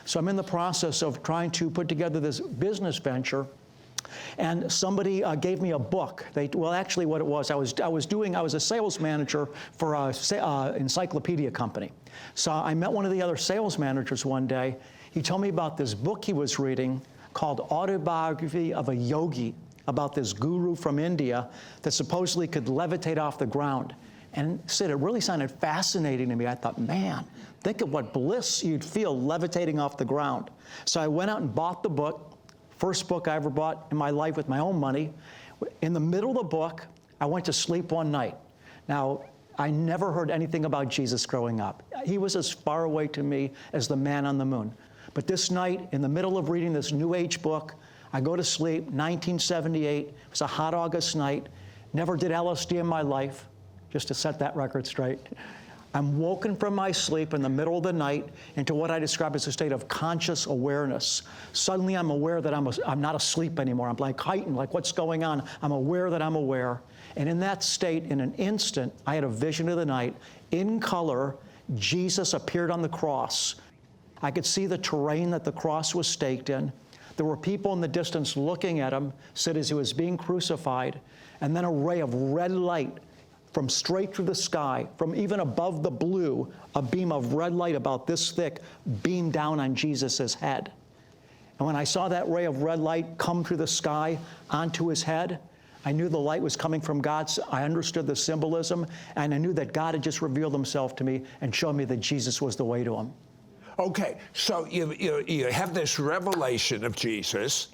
So I'm in the process of trying to put together this business venture. And somebody gave me a book. Well, actually what it was, I was a sales manager for an encyclopedia company. So I met one of the other sales managers one day. He told me about this book he was reading called Autobiography of a Yogi, about this guru from India that supposedly could levitate off the ground. And said it really sounded fascinating to me. I thought, man, think of what bliss you'd feel levitating off the ground. So I went out and bought the book. First book I ever bought in my life with my own money. In the middle of the book, I went to sleep one night. Now, I never heard anything about Jesus growing up. He was as far away to me as the man on the moon. But this night, in the middle of reading this New Age book, I go to sleep, 1978. It was a hot August night. Never did LSD in my life, just to set that record straight. I'm woken from my sleep in the middle of the night into what I describe as a state of conscious awareness. Suddenly I'm aware that I'm not asleep anymore. I'm like heightened, like what's going on? I'm aware that I'm aware. And in that state, in an instant, I had a vision of the night. In color, Jesus appeared on the cross. I could see the terrain that the cross was staked in. There were people in the distance looking at him, said as he was being crucified, and then a ray of red light from straight through the sky, from even above the blue, a beam of red light about this thick beamed down on Jesus' head. And when I saw that ray of red light come through the sky onto his head, I knew the light was coming from God. I understood the symbolism, and I knew that God had just revealed himself to me and shown me that Jesus was the way to him. Okay, so you have this revelation of Jesus.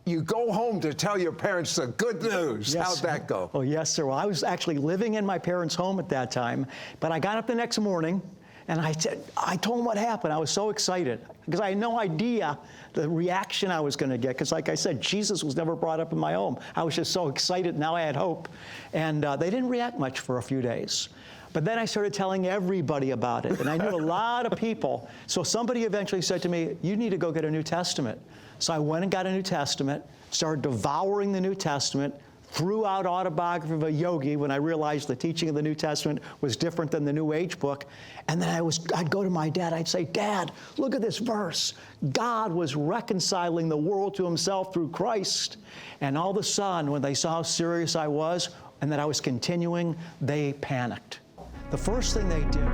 You go home to tell your parents the good news. Yes. How'd that go? Oh, yes, sir. Well, I was actually living in my parents' home at that time, but I got up the next morning, and I told them what happened. I was so excited, because I had no idea the reaction I was going to get, because like I said, Jesus was never brought up in my home. I was just so excited. Now I had hope. And they didn't react much for a few days. But then I started telling everybody about it, and I knew a lot of people. So somebody eventually said to me, you need to go get a New Testament. So I went and got a New Testament, started devouring the New Testament, threw out Autobiography of a Yogi when I realized the teaching of the New Testament was different than the New Age book. And then I'd go to my dad, I'd say, Dad, look at this verse. God was reconciling the world to himself through Christ. And all of a sudden, when they saw how serious I was and that I was continuing, they panicked. The first thing they did